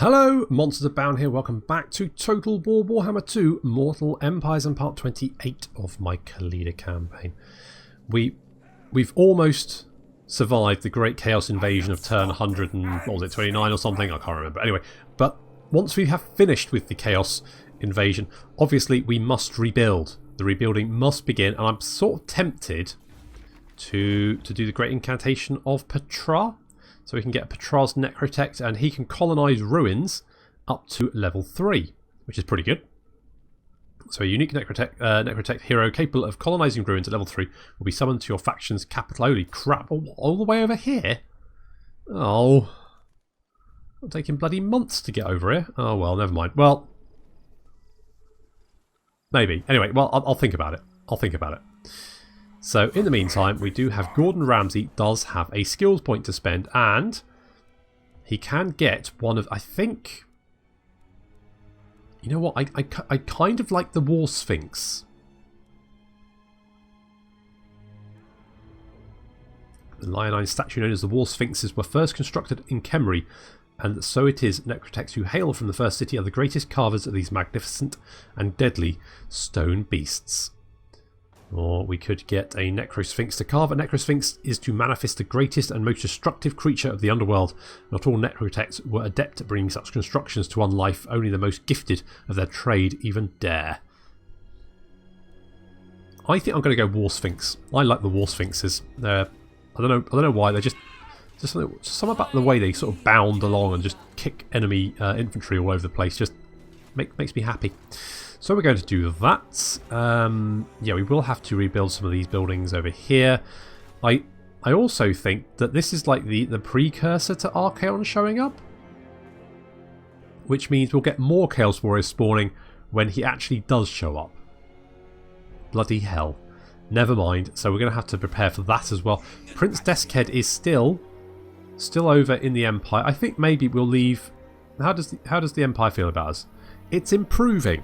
Hello, Monsters Abound here. Welcome back to Total War Warhammer 2 Mortal Empires and part 28 of my Khalida campaign. We've almost survived the Great Chaos Invasion of turn 100 and, what was it, 29 or something? I can't remember. Anyway, but once we have finished with the Chaos Invasion, obviously we must rebuild. The rebuilding must begin, and I'm sort of tempted to do the Great Incantation of Petra. So we can get Petra's Necrotect, and he can colonise ruins up to level 3, which is pretty good. So a unique Necrotect hero capable of colonising ruins at level 3 will be summoned to your faction's capital. Holy crap, all the way over here? Oh. I'm taking bloody months to get over here. Oh well, never mind. Well, maybe. Anyway, well, I'll think about it. I'll think about it. So, in the meantime, we do have Gordon Ramsay does have a skills point to spend, and he can get one of, I think, you know what, I kind of like the War Sphinx. The Lionine statue known as the War Sphinxes were first constructed in Khemri, and so it is Necrotects who hail from the first city are the greatest carvers of these magnificent and deadly stone beasts. Or we could get a Necrosphinx to carve. A Necrosphinx is to manifest the greatest and most destructive creature of the underworld. Not all Necrotects were adept at bringing such constructions to one life. Only the most gifted of their trade even dare. I think I'm going to go War Sphinx. I like the War Sphinxes. I don't know why. They're just something about the way they sort of bound along and just kick enemy infantry all over the place. Just makes me happy. So we're going to do that. Yeah, we will have to rebuild some of these buildings over here. I also think that this is like the precursor to Archaon showing up. Which means we'll get more Chaos Warriors spawning when he actually does show up. Bloody hell. Never mind. So we're going to have to prepare for that as well. Prince Deskhead is still over in the Empire. I think maybe we'll leave... How does the Empire feel about us? It's improving.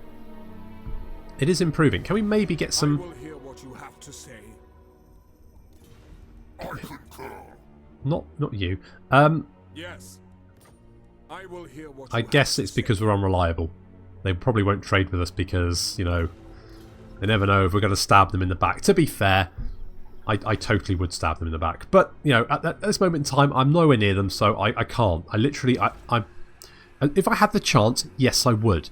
It is improving. Can we maybe get some... I will hear what you have to say. Not you. Yes. I will hear what I guess it's because we're unreliable. They probably won't trade with us because, you know, they never know if we're going to stab them in the back. To be fair, I totally would stab them in the back. But, you know, at this moment in time, I'm nowhere near them, so I can't. I literally... if I had the chance, yes, I would.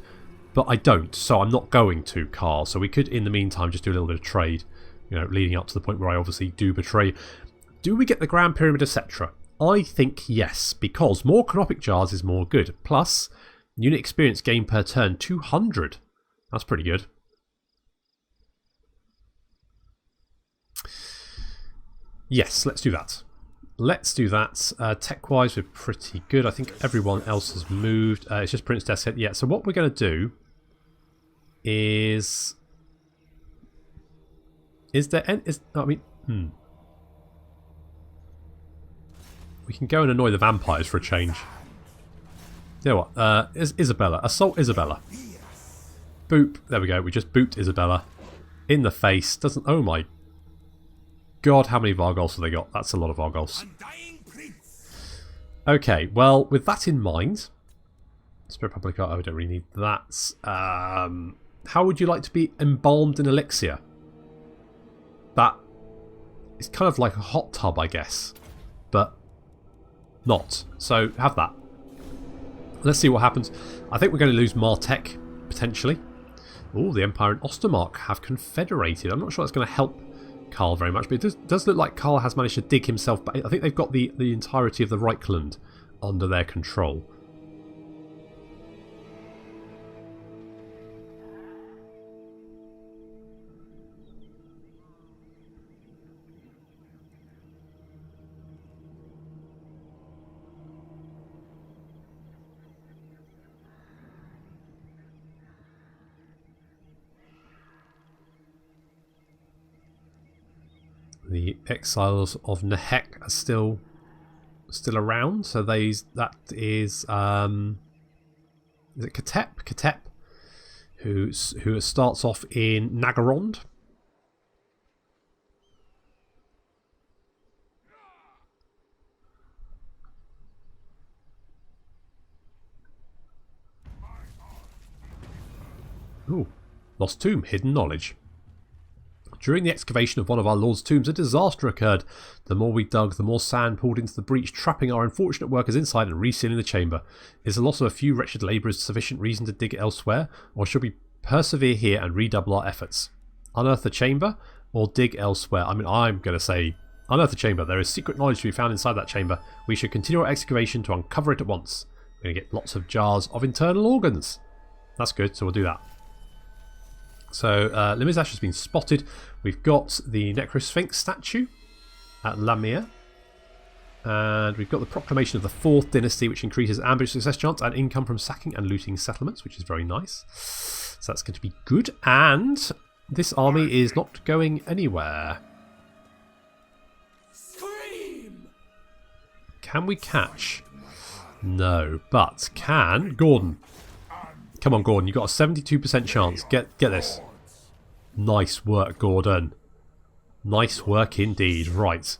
But I don't, so I'm not going to, Carl. So we could, in the meantime, just do a little bit of trade, you know, leading up to the point where I obviously do betray. Do we get the Grand Pyramid, etc.? I think yes, because more Canopic Jars is more good. Plus, unit experience gain per turn, 200. That's pretty good. Yes, let's do that. Let's do that. Tech-wise, we're pretty good. I think everyone else has moved. It's just Prince Deskhead. Yeah, so what we're going to do is... We can go and annoy the vampires for a change. You know what? Isabella. Assault Isabella. Boop. There we go. We just booped Isabella. In the face. Doesn't... Oh my God, how many Vargulfs have they got? That's a lot of Vargulfs. Okay, well, with that in mind... Spirit Public Art, oh, we don't really need that. How would you like to be embalmed in elixir? That is kind of like a hot tub, I guess. But not. So, have that. Let's see what happens. I think we're going to lose Martek, potentially. Oh, the Empire and Ostermark have confederated. I'm not sure that's going to help Carl very much, but it does look like Carl has managed to dig himself back. I think they've got the entirety of the Reichland under their control. The Exiles of Nehek are still around, so that is it Katep? Katep, who starts off in Nagarond. Ooh. Lost tomb, hidden knowledge. During the excavation of one of our Lord's tombs, a disaster occurred. The more we dug, the more sand poured into the breach, trapping our unfortunate workers inside and resealing the chamber. Is the loss of a few wretched labourers sufficient reason to dig elsewhere, or should we persevere here and redouble our efforts? Unearth the chamber, or dig elsewhere? I mean, I'm going to say unearth the chamber. There is secret knowledge to be found inside that chamber. We should continue our excavation to uncover it at once. We're going to get lots of jars of internal organs. That's good, so we'll do that. So, Limizash has been spotted. We've got the Necrosphinx statue at Lamia. And we've got the proclamation of the 4th dynasty, which increases ambush success chance and income from sacking and looting settlements, which is very nice. So that's going to be good. And this army is not going anywhere. Scream! Can we catch? No, but can Gordon? Come on, Gordon, you've got a 72% chance. Get this. Nice work, Gordon. Nice work indeed. Right.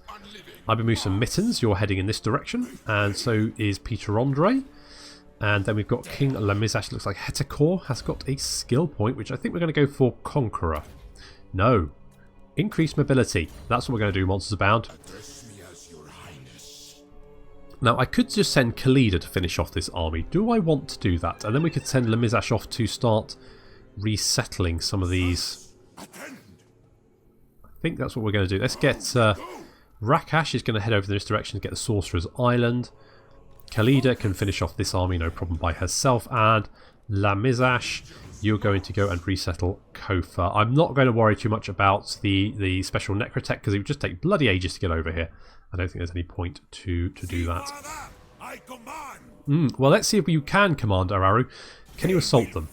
I've been moving some mittens. You're heading in this direction. And so is Peter Andre. And then we've got King Lamizash. Looks like Hetekor has got a skill point, which I think we're going to go for Conqueror. No. Increased mobility. That's what we're going to do, Monsters Abound. Now, I could just send Khalida to finish off this army. Do I want to do that? And then we could send Lamizash off to start resettling some of these. I think that's what we're going to do. Let's get... Rakash is going to head over in this direction to get the Sorcerers Island. Khalida can finish off this army, no problem, by herself. And Lamizash, you're going to go and resettle Kofa. I'm not going to worry too much about the special Necrotech because it would just take bloody ages to get over here. I don't think there's any point to do that. Well, let's see if you can command Araru. Can you assault them?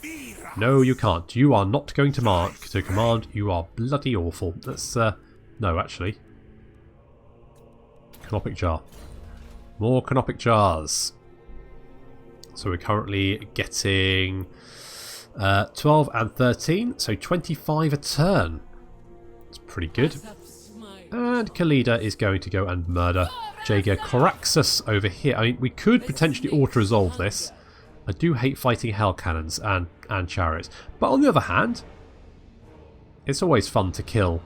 No, you can't. You are not going to command. You are bloody awful. Let's, no, actually. Canopic jar. More canopic jars. So we're currently getting 12 and 13, so 25 a turn. It's pretty good. And Khalida is going to go and murder Jaeger Coraxus over here. I mean, we could potentially auto-resolve this. I do hate fighting hell cannons and chariots. But on the other hand, it's always fun to kill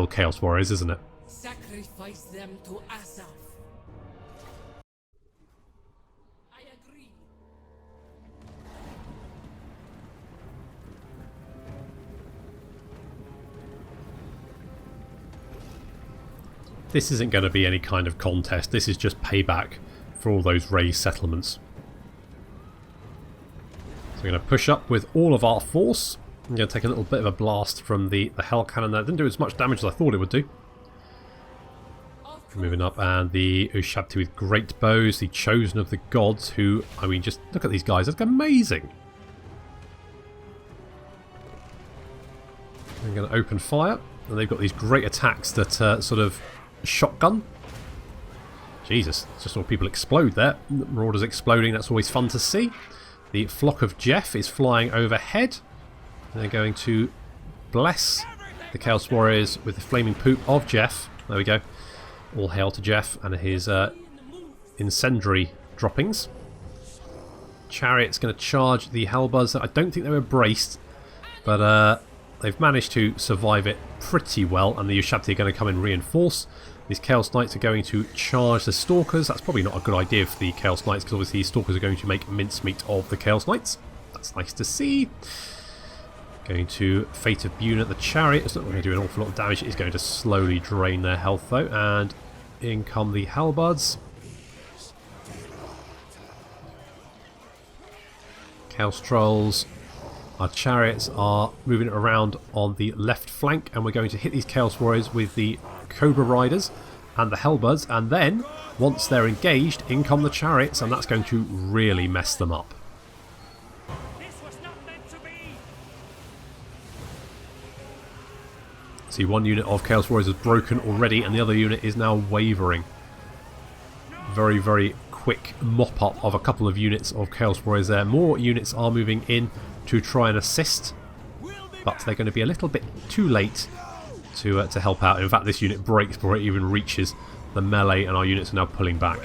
Chaos Warriors, isn't it? Sacrifice them to Asaf. I agree. This isn't going to be any kind of contest. This is just payback for all those raised settlements. So we're going to push up with all of our force. I'm going to take a little bit of a blast from the Hell Cannon there. It didn't do as much damage as I thought it would do. Moving up, and the Ushabti with great bows, the chosen of the gods, who, I mean, just look at these guys, they look amazing. I'm going to open fire, and they've got these great attacks that sort of shotgun. Jesus, just saw people explode there. Marauders exploding, that's always fun to see. The flock of Jeff is flying overhead. They're going to bless the Chaos Warriors with the flaming poop of Jeff. There we go. All hail to Jeff and his incendiary droppings. Chariot's going to charge the Hellbuzz. I don't think they were braced, but they've managed to survive it pretty well, and the Ushabti are going to come and reinforce. These Chaos Knights are going to charge the Stalkers. That's probably not a good idea for the Chaos Knights, because obviously the Stalkers are going to make mincemeat of the Chaos Knights. That's nice to see. Going to Fate of Bune at the Chariot. It's not going to do an awful lot of damage. It's going to slowly drain their health though. And in come the Hellbuds. Chaos Trolls. Our Chariots are moving around on the left flank. And we're going to hit these Chaos Warriors with the Cobra Riders and the Hellbuds. And then, once they're engaged, in come the Chariots. And that's going to really mess them up. See, one unit of Chaos Warriors is broken already, and the other unit is now wavering. Very, very quick mop-up of a couple of units of Chaos Warriors there. More units are moving in to try and assist, but they're going to be a little bit too late to help out. In fact, this unit breaks before it even reaches the melee, and our units are now pulling back.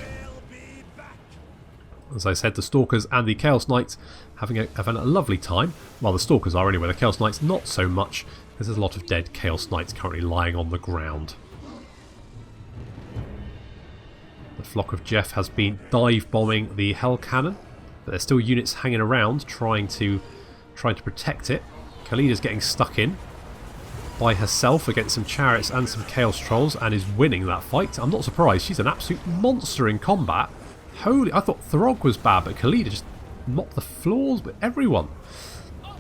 As I said, the Stalkers and the Chaos Knights having a lovely time. Well, the Stalkers are anyway. The Chaos Knights not so much, because there's a lot of dead Chaos Knights currently lying on the ground. The Flock of Jeff has been dive bombing the Hell Cannon, but there's still units hanging around trying to protect it. Khalida's getting stuck in by herself against some chariots and some Chaos Trolls and is winning that fight. I'm not surprised. She's an absolute monster in combat. Holy, I thought Throg was bad, but Khalida just mopped the floors with everyone.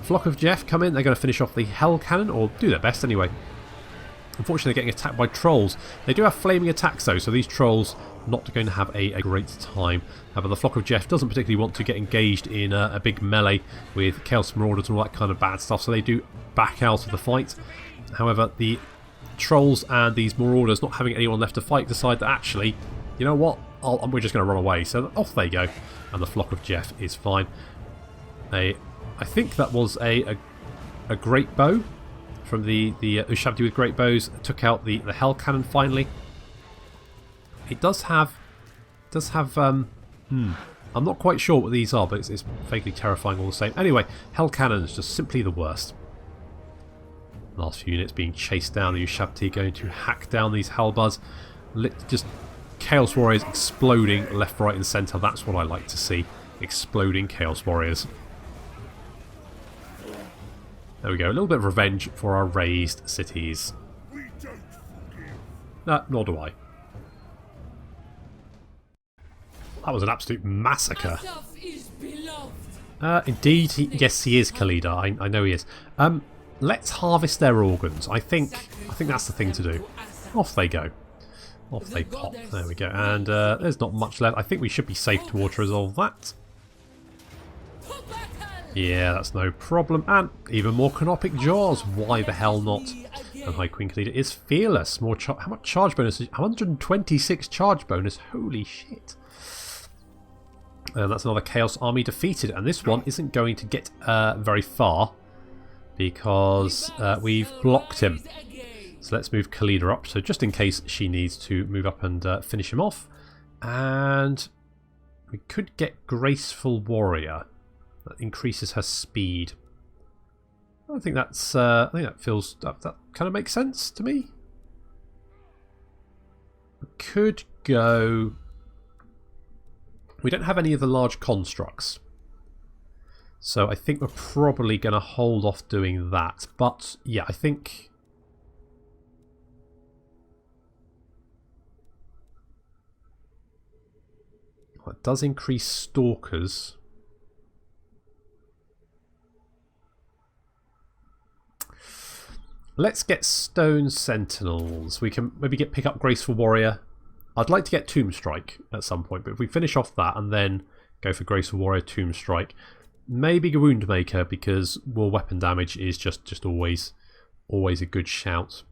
Flock of Jeff come in. They're going to finish off the Hell Cannon, or do their best anyway. Unfortunately, they're getting attacked by trolls. They do have flaming attacks though, so these trolls not going to have a great time. But the Flock of Jeff doesn't particularly want to get engaged in a big melee with Chaos Marauders and all that kind of bad stuff, so they do back out of the fight. However, the trolls and these Marauders, not having anyone left to fight, decide that actually, you know what, we're just going to run away. So off they go, and the Flock of Jeff is fine. I think that was a great bow from the Ushabti with great bows. Took out the Hell Cannon finally. It does have I'm not quite sure what these are, but it's vaguely terrifying all the same. Anyway, Hell Cannon is just simply the worst. Last few units being chased down. The Ushabti going to hack down these Hellbuds. Just Chaos Warriors exploding left, right and centre. That's what I like to see. Exploding Chaos Warriors. There we go. A little bit of revenge for our razed cities. Nor do I. That was an absolute massacre. Indeed, yes, he is, Khalida. I know he is. Let's harvest their organs. I think that's the thing to do. Off they go. Off they pop. There we go. And there's not much left. I think we should be safe towards resolve that. Yeah, that's no problem. And even more Canopic Jaws. Why the hell not? And High Queen Khalida is fearless. How much charge bonus? 126 charge bonus. Holy shit. And that's another Chaos Army defeated. And this one isn't going to get very far, because we've blocked him. So let's move Khalida up, so just in case she needs to move up and finish him off. And we could get Graceful Warrior. That increases her speed. I think that kind of makes sense to me. We could go. We don't have any of the large constructs, so I think we're probably going to hold off doing that. But yeah, I think it does increase Stalkers. Let's get Stone Sentinels. We can maybe pick up Graceful Warrior. I'd like to get Tomb Strike at some point, but if we finish off that and then go for Graceful Warrior, Tomb Strike, maybe Woundmaker, because war weapon damage is just always a good shout.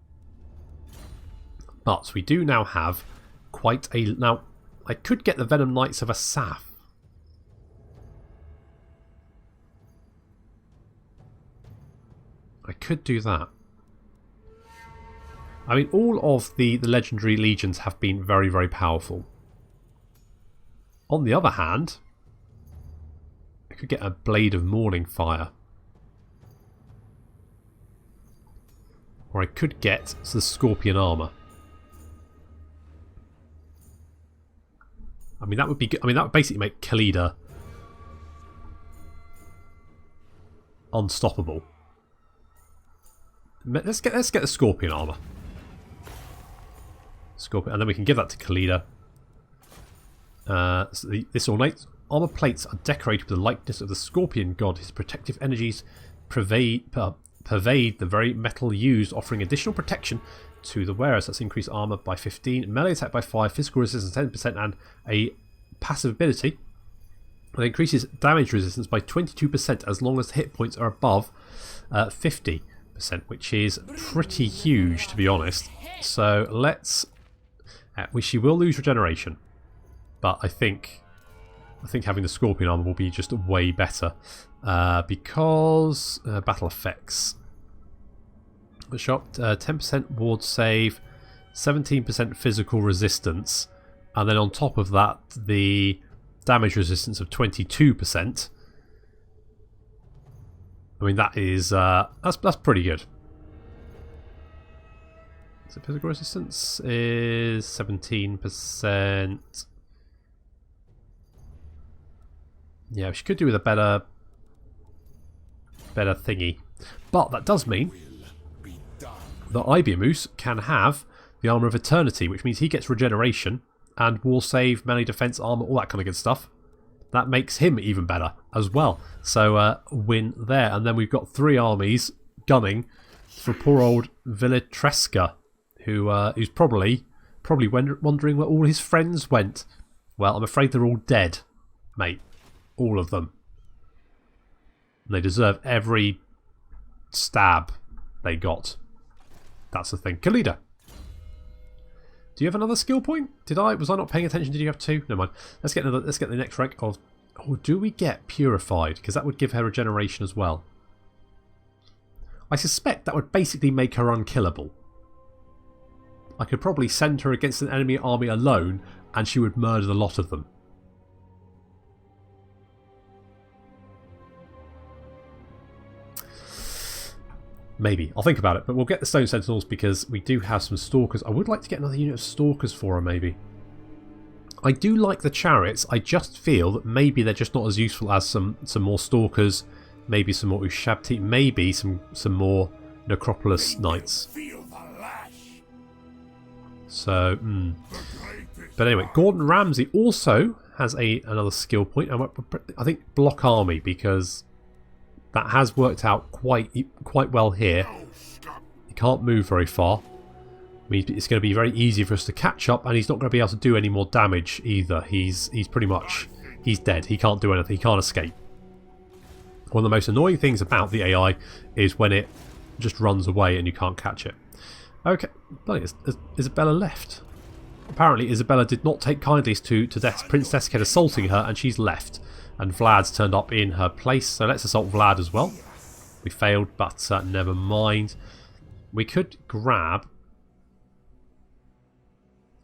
But we do now have quite a... Now, I could get the Venom Knights of Asaph. I could do that. I mean, all of the legendary legions have been very, very powerful. On the other hand, I could get a Blade of Morning Fire. Or I could get the Scorpion Armour. I mean, that would be good. I mean, that would basically make Khalida unstoppable. Let's get the Scorpion Armour. Scorpion, and then we can give that to Khalida. So this ornate armor plates are decorated with the likeness of the Scorpion God. His protective energies pervade the very metal used, offering additional protection to the wearers. That's increased armor by 15, melee attack by 5, physical resistance 10%, and a passive ability that increases damage resistance by 22% as long as the hit points are above 50%, which is pretty huge, to be honest. So let's... she will lose regeneration, but I think having the Scorpion armor will be just way better, because battle effects. Shot 10% ward save, 17% physical resistance, and then on top of that the damage resistance of 22%. I mean, that is that's pretty good. So physical resistance is 17%. Yeah, she could do with a better thingy. But that does mean that Ibiamus can have the Armour of Eternity, which means he gets regeneration and will save, melee defense, armor, all that kind of good stuff. That makes him even better as well. So win there. And then we've got 3 armies gunning for poor old Villatresca, who's probably wondering where all his friends went. Well, I'm afraid they're all dead, mate. All of them. And they deserve every stab they got. That's the thing. Khalida, do you have another skill point? Was I not paying attention? Did you have 2? Never mind. Let's get the next rank of. Oh, do we get purified? Because that would give her regeneration as well. I suspect that would basically make her unkillable. I could probably send her against an enemy army alone, and she would murder the lot of them. Maybe. I'll think about it. But we'll get the Stone Sentinels because we do have some Stalkers. I would like to get another unit of Stalkers for her, maybe. I do like the Chariots. I just feel that maybe they're just not as useful as some more Stalkers. Maybe some more Ushabti. Maybe some more Necropolis Knights. So, But anyway, Gordon Ramsay also has another skill point. I think Block Army, because that has worked out quite well here. He can't move very far. I mean, it's going to be very easy for us to catch up, and he's not going to be able to do any more damage either. He's pretty much dead. He can't do anything. He can't escape. One of the most annoying things about the AI is when it just runs away and you can't catch it. Okay, bloody, Isabella left. Apparently, Isabella did not take kindly to Prince Desicate assaulting her, and she's left. And Vlad's turned up in her place, so let's assault Vlad as well. We failed, but never mind. We could grab.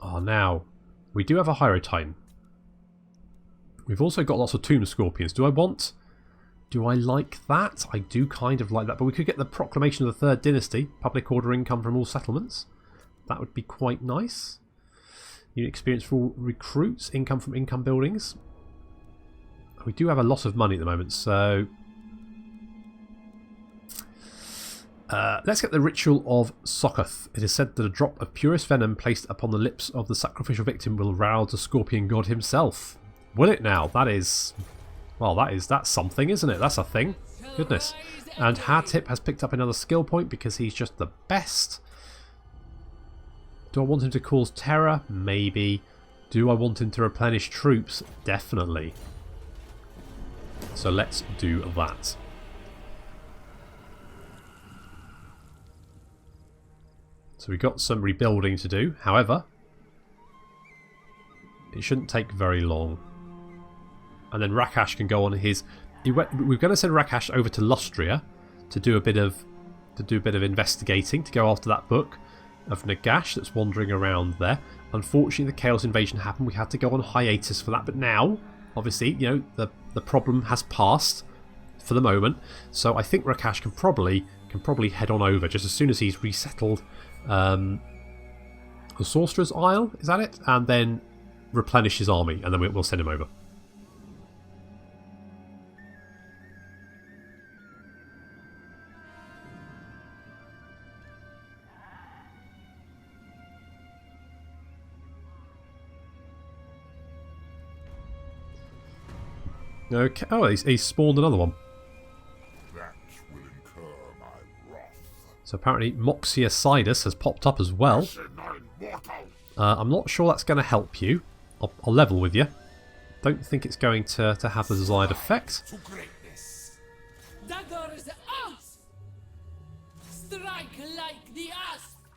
Oh, now we do have a Hierotitan. We've also got lots of Tomb Scorpions. Do I like that? I do kind of like that, but we could get the Proclamation of the Third Dynasty, public order income from all settlements. That would be quite nice. Unit experience for all recruits, income from income buildings. We do have a lot of money at the moment, so let's get the Ritual of Sokoth. It is said that a drop of purest venom placed upon the lips of the sacrificial victim will rouse the scorpion god himself. Will it now? That's something, isn't it? That's a thing. Goodness. And Hatip has picked up another skill point because he's just the best. Do I want him to cause terror? Maybe. Do I want him to replenish troops? Definitely. So let's do that. So we've got some rebuilding to do. However, it shouldn't take very long. And then Rakash can go on his. We're going to send Rakash over to Lustria to do a bit of investigating, to go after that book of Nagash that's wandering around there. Unfortunately, the Chaos Invasion happened. We had to go on hiatus for that, but now, obviously, you know, the problem has passed for the moment. So I think Rakash can probably head on over just as soon as he's resettled the Sorcerers Isle. Is that it? And then replenish his army, and then we'll send him over. Okay. Oh, he's spawned another one. That will incur my wrath. So apparently Moxia Sidus has popped up as well. I'm not sure that's going to help you. I'll level with you. Don't think it's going to have the desired effect.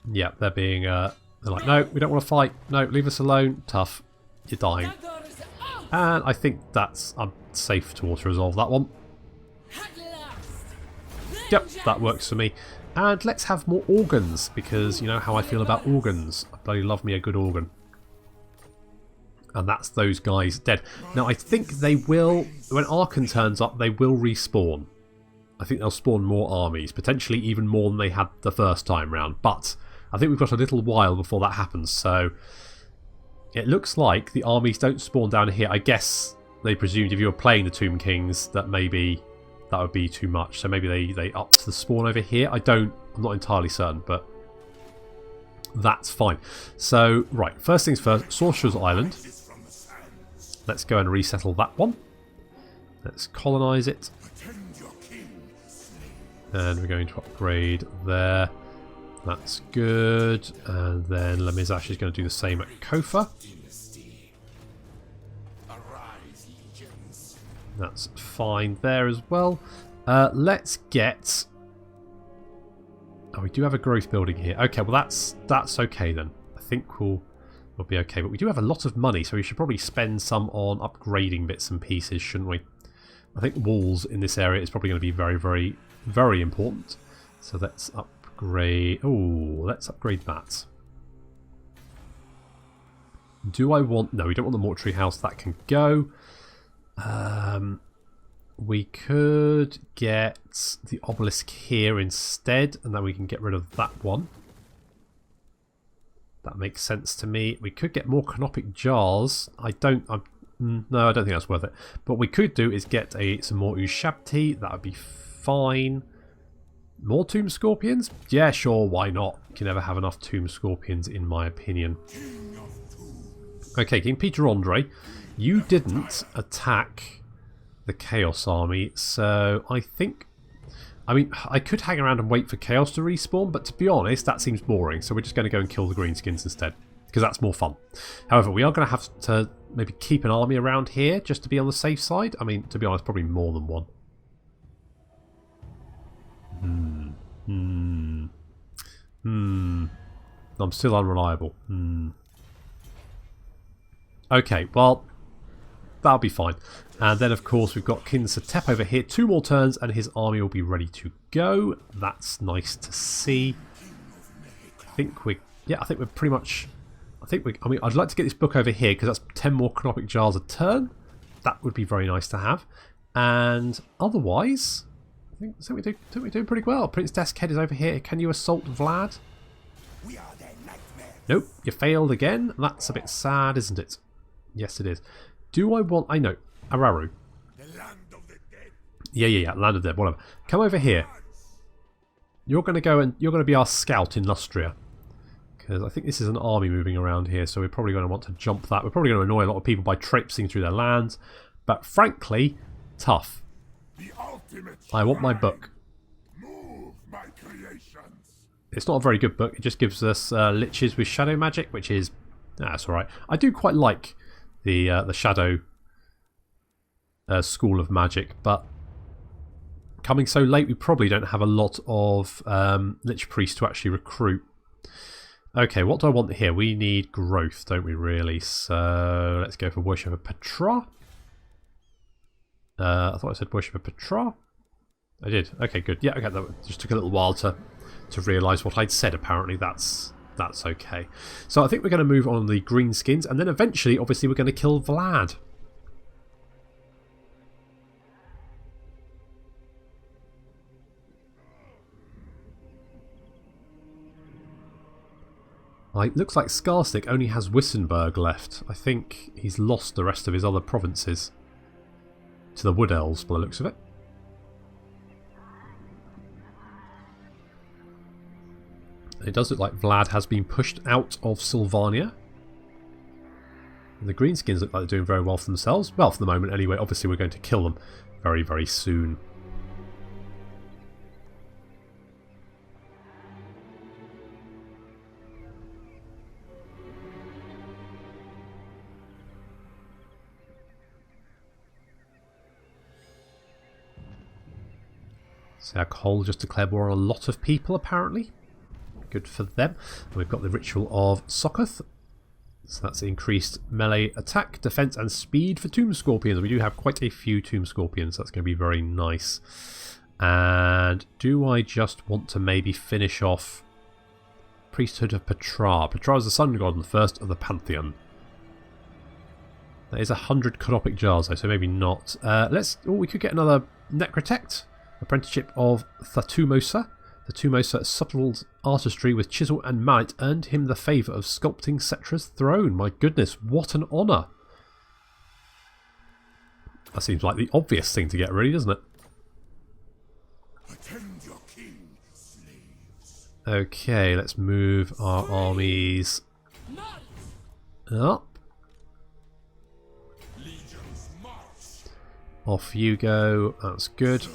Yeah, they're being they're like, no, we don't want to fight. No, leave us alone. Tough. You're dying. And I think I'm safe to auto-resolve that one. Yep, that works for me. And let's have more organs, because you know how I feel about organs. I bloody love me a good organ. And that's those guys dead. Now I think they will, when Arkan turns up, they will respawn. I think they'll spawn more armies, potentially even more than they had the first time round. But I think we've got a little while before that happens, so it looks like the armies don't spawn down here. I guess they presumed if you were playing the Tomb Kings that maybe that would be too much, so maybe they upped the spawn over here. I'm not entirely certain, but that's fine. So, right, first things first, Sorcerers Island. Let's go and resettle that one. Let's colonise it. And we're going to upgrade there. That's good. And then Lemizash is going to do the same at Kofa. That's fine there as well. Let's get... Oh, we do have a growth building here. Okay, well that's okay then. I think we'll be okay. But we do have a lot of money, so we should probably spend some on upgrading bits and pieces, shouldn't we? I think walls in this area is probably going to be very, very, very important. So let's upgrade... Oh, let's upgrade that. Do I want... No, we don't want the mortuary house. That can go. We could get the obelisk here instead, and then we can get rid of that one. That makes sense to me. We could get more canopic jars. No, I don't think that's worth it. But what we could do is get some more Ushabti. That would be fine. More tomb scorpions? Yeah, sure, why not? You can never have enough tomb scorpions, in my opinion. Okay, King Peter Andre, you didn't attack the Chaos Army, so I think... I mean, I could hang around and wait for Chaos to respawn, but to be honest, that seems boring, so we're just going to go and kill the Greenskins instead, because that's more fun. However, we are going to have to maybe keep an army around here, just to be on the safe side. I mean, to be honest, probably more than one. I'm still unreliable. Okay, well... That'll be fine. And then, of course, we've got Kin Satep over here. 2 more turns and his army will be ready to go. That's nice to see. I think we're pretty much... I mean, I'd like to get this book over here because that's 10 more canopic jars a turn. That would be very nice to have. And otherwise, I think we're doing pretty well. Prince Deskhead is over here. Can you assault Vlad? Nope, you failed again. That's a bit sad, isn't it? Yes, it is. Do I want... I know. Araru. The land of the dead. Yeah. Land of the dead. Whatever. Come over here. You're going to go and... You're going to be our scout in Lustria. Because I think this is an army moving around here. So we're probably going to want to jump that. We're probably going to annoy a lot of people by traipsing through their lands. But frankly, tough. I want my book. Move, my creations. It's not a very good book. It just gives us liches with shadow magic, which is... that's alright. I do quite like... the shadow school of magic, but coming so late we probably don't have a lot of Lich Priests to actually recruit. Okay, what do I want here? We need growth, don't we really? So let's go for Worship of Petra. I thought I said Worship of Petra. I did. Okay, good. Yeah, okay, that just took a little while to realise what I'd said. Apparently that's okay. So I think we're going to move on the Greenskins, and then eventually, obviously, we're going to kill Vlad. It looks like Skarsnik only has Wissenberg left. I think he's lost the rest of his other provinces to the Wood Elves, by the looks of it. It does look like Vlad has been pushed out of Sylvania. And the Greenskins look like they're doing very well for themselves. Well, for the moment anyway. Obviously we're going to kill them very, very soon. So our Cole just declared war on a lot of people apparently. Good for them. And we've got the Ritual of Sokoth. So that's increased melee attack, defense and speed for Tomb Scorpions. We do have quite a few Tomb Scorpions. So that's going to be very nice. And do I just want to maybe finish off Priesthood of Petra? Petra is the sun god and the first of the Pantheon. That is 100 canopic jars though, so maybe not. We could get another Necrotect. Apprenticeship of Thatumosa. Thatumosa's subtle artistry with chisel and mallet earned him the favour of sculpting Cetra's throne. My goodness, what an honour. That seems like the obvious thing to get, really, doesn't it? Attend your king, slaves. Okay, let's move our armies up. Legions march. Off you go. That's good.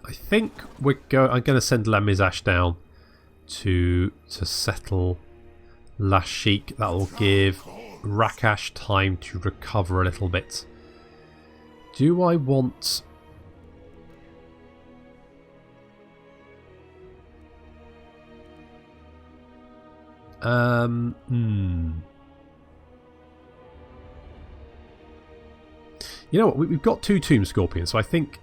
I think I'm going to send Lamizash down to settle Lashik. That will give Rakash time to recover a little bit. Do I want... You know what? We've got 2 Tomb Scorpions, so I think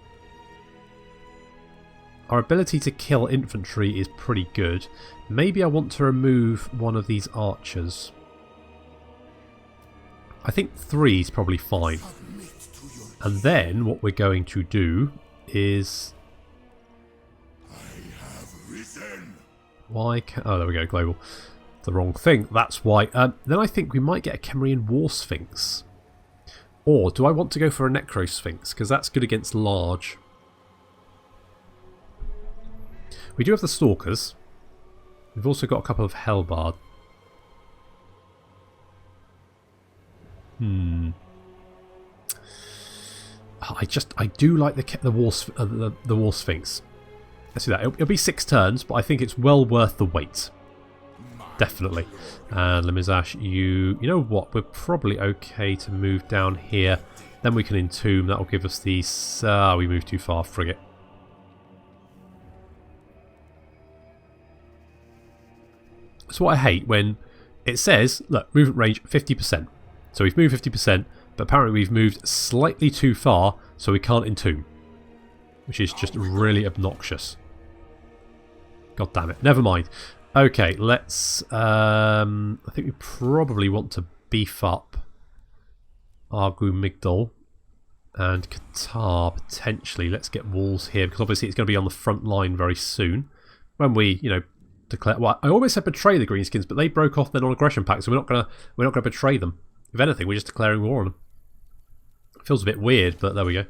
our ability to kill infantry is pretty good. Maybe I want to remove one of these archers. I think 3 is probably fine. And then what we're going to do is... Why can't... Oh, there we go, global. The wrong thing. That's why. Then I think we might get a Kemerian War Sphinx. Or do I want to go for a Necro Sphinx? Because that's good against large. We do have the Stalkers. We've also got a couple of Hellbard. I do like the War Sphinx. Let's do that. It'll be 6 turns, but I think it's well worth the wait. Definitely. And Lamizash, you know what? We're probably okay to move down here. Then we can entomb. That'll give us these... we moved too far. Frigate. That's what I hate when it says, look, movement range 50%. So we've moved 50%, but apparently we've moved slightly too far, so we can't entomb. Which is just really obnoxious. God damn it. Never mind. Okay, let's... I think we probably want to beef up Argu Migdal and Qatar, potentially. Let's get walls here, because obviously it's going to be on the front line very soon. When we, you know, declare... Well, I almost said betray the Greenskins, but they broke off their non-aggression pact, so we're not going to betray them. If anything, we're just declaring war on them. It feels a bit weird, but there we go.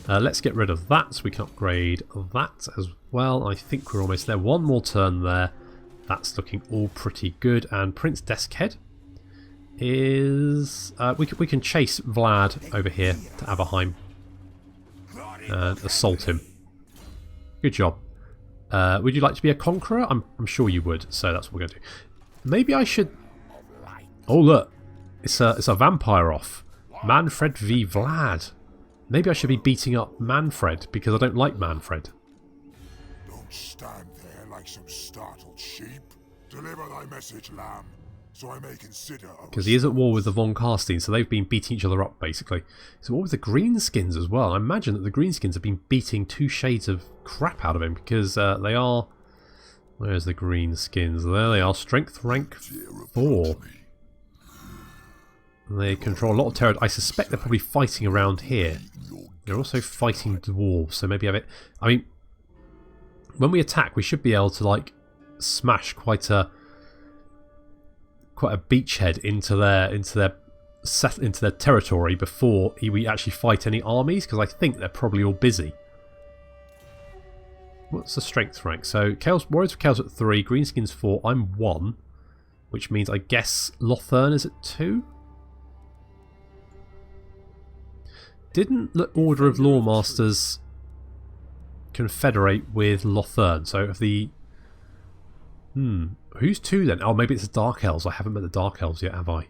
Let's get rid of that so we can upgrade that as well. I think we're almost there. One more turn there. That's looking all pretty good. And Prince Deskhead is... we can chase Vlad over here to Aberheim and assault him. Good job. Would you like to be a conqueror? I'm sure you would, so that's what we're going to do. Maybe I should... Oh, look. It's a vampire off. Manfred v Vlad. Maybe I should be beating up Manfred, because I don't like Manfred. Don't stand there like some startled sheep. Deliver thy message, lamb, so I may consider... Because he is at war with the Von Karstein, so they've been beating each other up, basically. So what with the Greenskins as well? I imagine that the Greenskins have been beating 2 shades of crap out of him, because they are... Where's the Greenskins? There they are. Strength rank 4. They control a lot of territory. I suspect they're probably fighting around here. They're also fighting dwarves, so maybe have it... I mean, when we attack, we should be able to, like, smash quite a beachhead into their territory before we actually fight any armies, because I think they're probably all busy. What's the strength rank? So Warriors of Chaos at 3, Greenskins 4, I'm 1, which means I guess Lothern is at 2. Didn't the Order of Lawmasters confederate with Lothern? So if the... Who's 2 then? Oh, maybe it's the Dark Elves. I haven't met the Dark Elves yet, have I?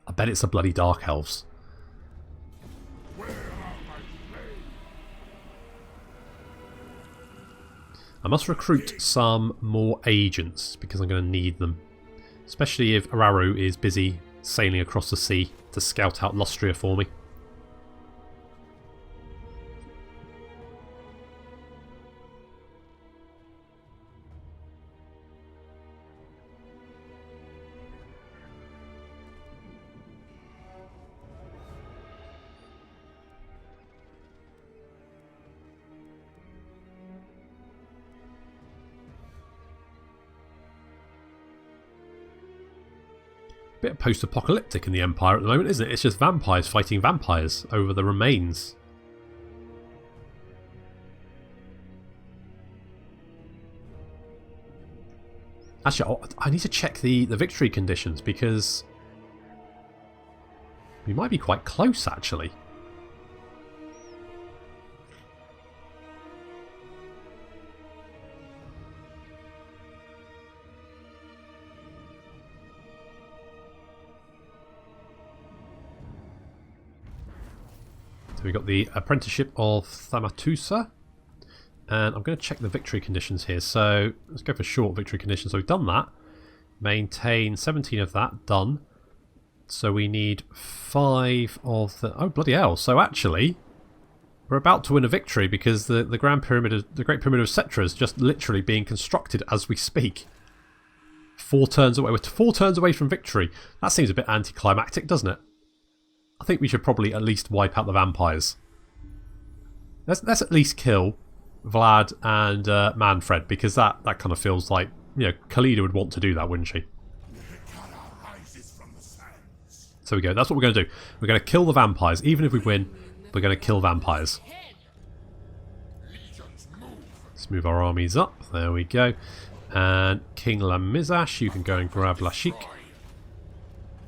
I bet it's the bloody Dark Elves. I must recruit some more agents, because I'm going to need them. Especially if Araru is busy sailing across the sea to scout out Lustria for me. Bit post-apocalyptic in the Empire at the moment, isn't it? It's just vampires fighting vampires over the remains. Actually, I need to check the victory conditions because we might be quite close, actually. So we got the apprenticeship of Thamatusa. And I'm going to check the victory conditions here. So let's go for short victory conditions. So we've done that. Maintain 17 of that. Done. So we need 5 of the... Oh, bloody hell. So actually, we're about to win a victory because the Grand Pyramid, the Great Pyramid of Cetra is just literally being constructed as we speak. 4 turns away. We're 4 turns away from victory. That seems a bit anticlimactic, doesn't it? I think we should probably at least wipe out the vampires. Let's at least kill Vlad and Manfred, because that kind of feels like, you know, Khalida would want to do that, wouldn't she? So we go. That's what we're going to do. We're going to kill the vampires. Even if we win, we're going to kill vampires. Let's move our armies up. There we go. And King Lamizash, you can go and grab Lashik.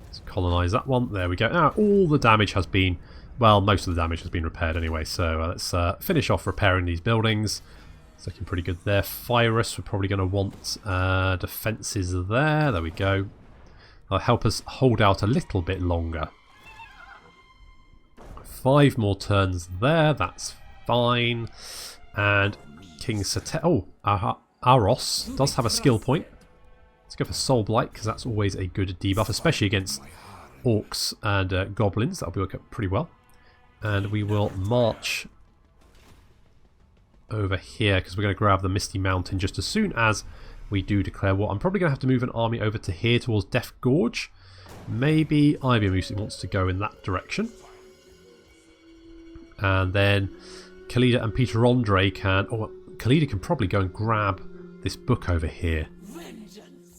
Let's colonise that one. There we go. Now, all the damage has been... Well, most of the damage has been repaired anyway, so let's finish off repairing these buildings. It's looking pretty good there. Fyrus, we're probably going to want defences there. There we go. That'll help us hold out a little bit longer. 5 more turns there, that's fine. And King Sate... Oh, Aros does have a skill point. Let's go for Soul Blight, because that's always a good debuff, especially against orcs and goblins. That'll work out pretty well. And we will march over here because we're going to grab the Misty Mountain just as soon as we do declare war. I'm probably going to have to move an army over to here towards Death Gorge. Maybe Ibiamusi wants to go in that direction. And then Khalida and Peter Andre can... Oh, Khalida can probably go and grab this book over here.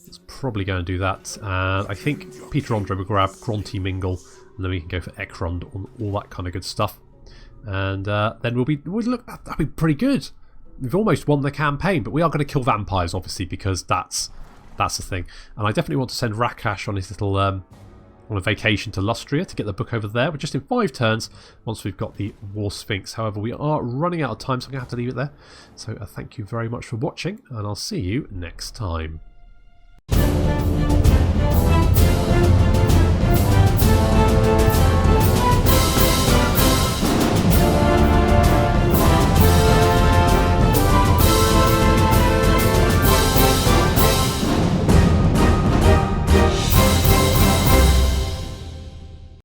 It's probably going to do that. I think Peter Andre will grab Gronti Mingle. And then we can go for Ekrond on all that kind of good stuff. And then look, that'll be pretty good. We've almost won the campaign, but we are going to kill vampires, obviously, because that's the thing. And I definitely want to send Rakash on his little on a vacation to Lustria to get the book over there. We're just in 5 turns once we've got the War Sphinx. However, we are running out of time, so I'm going to have to leave it there. So thank you very much for watching, and I'll see you next time.